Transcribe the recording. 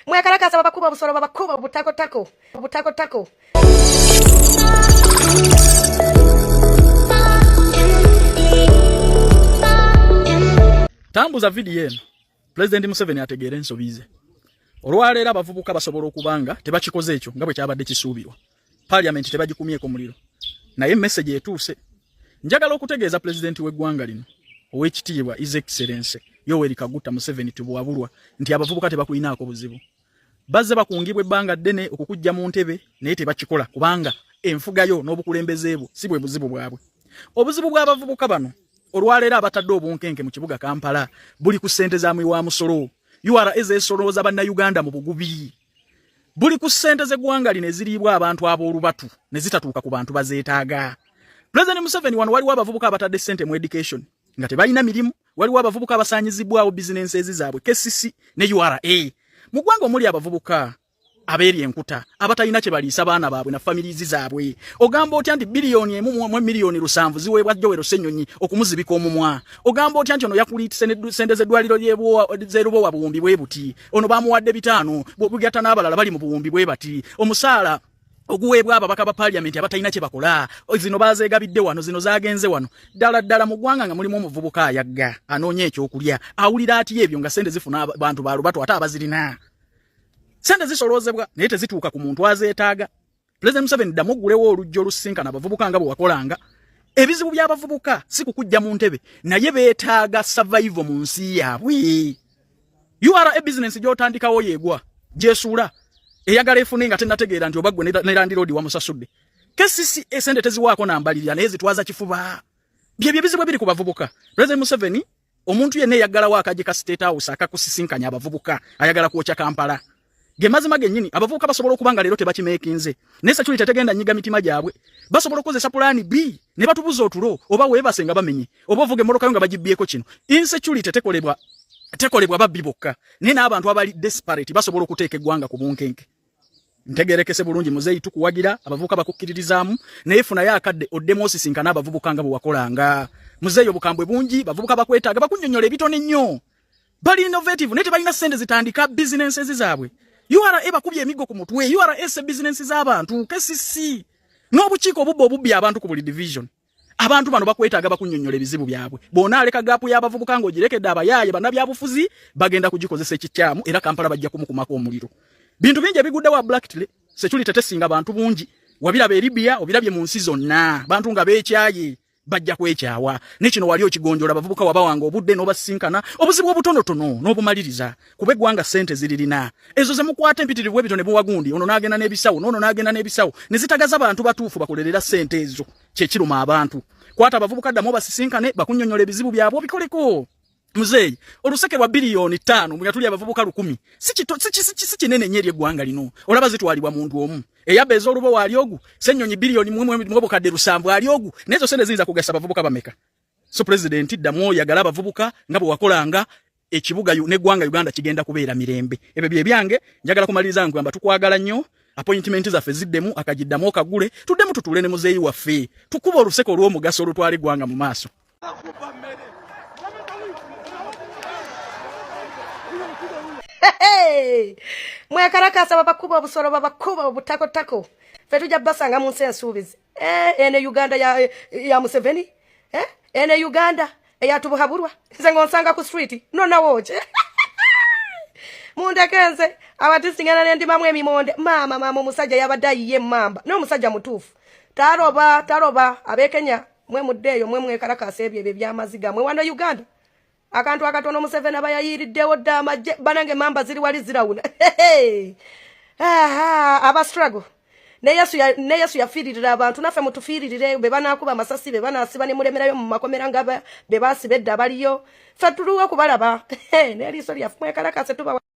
Mwekarakasa babakuba busoro babakuba butako tako. Tambuza video eno President Museveni ategere ensobize. Olwaleera abavubuka basobola okubanga tebakikoze ekyo nga bwe kyabadde kisuubirwa. Parliament tebagikumyeko muliro. Naye message etuuse. Njagala okutegeeza President w'eggwanga lino ow'ekitiibwa His Excellency Yoweri Kaguta Museveni tubwabulwa nti abavubuka tebakulinaako buzibu. Bazze bakungibwa ebbanga ddene okukujja mu ntebe naye tebakikola kubanga enfugayo n'obukulembeze bwo si bwe buzibu bwabwe. Obuzibu bw'abavubuka bano olwaleera abatadde obunkenke mu kibuga Kampala buli ku ssente za mwiwa musolo. URA ezeesolooza bannayuganda mu bugubi. Buli ku ssente z'eggwanga lino eziriibwa abantu ab'olubatu ne zitatuuka ku bantu bazeetaaga. President Museveni wano waliwo abavubuka abatadde ssente mu education nga tebalina mirimu, waliwo abavubuka abasaanyizibwawo bizinensi ezaabwe KCC ne URA. Mu ggwanga omuli abavubuka abeeri enkuta abatalina kye baliisa baana baabwe na families zaabwe. Ogamba otya nti biliyoni emu mu miliyoni 7 ziweebwa Joel Ssenyonyi okumuzibika omumwa. Ogamba otya nti ono yakuliitise ssente z'eddwaliro z'erubo wa buwumbi bwe buti. Ono bamuwadde 5 bugatta n'abalala bali mu buwumbi bwe bati. Omusaala oguweebwa ababaka ba Parliament abatalina kye bakola. Zino bazeegabidde wano, zino zaagenze wano. Ddala mu ggwanga nga mulimu omuvubuka ayagga anoonya ekyokulya. Awulira ati ebyo nga ssente zifuna abantu baalubatu ate abazirina. Sente zisoloozebwa naye tezituuka ku muntu azeetaaga. President Museveni ddamu oggulewo olujja olusinkana abavubuka nga bwe wakolanga. Ebizibu by'abavubuka si kukujja mu ntebe naye beetaaga survival mu nsi yaabwe. URA business gy'otandikawo yeegwa gyesuula eyagala efune nga tennategeera nti obaggwe ne landiroodi wamusasudde. KCC esente teziwaako nambalirira naye zitwaza kifuba. Byebyo bizibu biri ku bavubuka. President Museveni omuntu yenna eyaggalawo akaje ka State House akakusisinkanya abavubuka ayagala kwokya Kampala. Gemazima gennyini abavubuka basobola okubanga leero tebakimeekinze. Nesa chuli tetegenda nyiga mitima gyabwe. Basobola okozesa pulani B ne batubuza otulo oba weebase nga bamenye. Oba ovuge moroka nga bagibyeko kino. Insecurity tekolebwa babbi bokka. Naye n'abantu abali desperate basobola okuteeka eggwanga ku bunkenke. Ntegerekese bulungi muzeeyi tukuwagira abavubuka bakukkiririzaamu naye funa yakadde oddemu osisinkana abavubuka nga bwe wakolanga. Muzeeyi obukambwe bungi bavubuka bakwetaaga bakunnyonnyola ebitone nnyo. Bali innovative naye tebalina ssente zitandika businesses zaabwe. URA bakubye emigo ku mutwe. URA business z'abantu KCC n'obukiiko obubbi abantu ku buli division. Abantu bano bakwetaaga bakunnyonnyola ebizibu byabwe. Bona aleka gaapu y'abavubuka ng'ogirekedde abayaaye bannabyabufuzi bagenda kugikozesa ekikyamu era Kampala bajja kumukumako omuliro. Bintu bingi ebigudde wa Blacktile security tetesinga abantu bungi. Wabiraba Libya obirabye mu nsi zonna. Bantu nga beekyaye bajja kwekyawa. Nekino wali okigonjola abavubuka wabawanga obudde n'obasinkana obuzibu obutonotono n'obumaliriza kuba eggwanga ssente ziririna. Ezo ze mukwata empitirivu ebito ne buwagundi ono n'agenda n'ebisawo n'ono n'agenda n'ebisawo ne zitagaza abantu batuufu bakolerera ssente ezo kye kiruma abantu. Kwata abavubuka ddamu basisinkane bakunnyonnyola ebizibu byabwe obikoleko. Muzeeyi oluseke lwa biliyoni 5 nga tuli abavubuka 10 si kinene nnyo eggwanga lino. Olaba zitwalibwa muntu omu. Eyabba ez'olubo waali ogu Ssenyonyi biliyoni mu bukadde 7 ali ogu nezo sente ziyinza kugasa abavubuka bameka. So President ddamu oyagala abavubuka nga bwe wakolanga ekibuga n'eggwanga Uganda kigenda kubeera mirembe. Ebyo bye byange njagala kumaliriza ngamba tukwagala nnyo. Appointment zaffe ziddemu akagiddamu okagule tuddemu tutuule ne muzeeyi waffe tukuba oluseke olw'omugaso olutwala eggwanga mu maaso. Mwekarakasa babakuba obusoro babakuba obutako. Ffe tujja basanga mu nsi ensuubizi. Ene Uganda ya Museveni. Ene Uganda eyatubuhabulwa. Nze ng'onsanga ku street nonna wooje. Mundekenze abatisingana n'endimamu emimonde. Mama omusajja yabadde ayiye emmamba. N'omusajja mutuufu. Taroba ab'Ekenya mwe muddeeyo mwe mwekarakasa ebyo by'amaziga mwe wano Uganda. Akantu akatono Museveni abayayiriddewo dda amagye banange mamba ziri wali zirawuna. Aba struggle. Ne Yesu yafiiririra abantu naffe mutufiiririre be banaakuba amasasi be banaasiba ne mulemerayo mu makomera nga be baasibedde abaliyo. Ffe tuluwo okubalaba. N'eriiso lyaffe mwekarakase tuba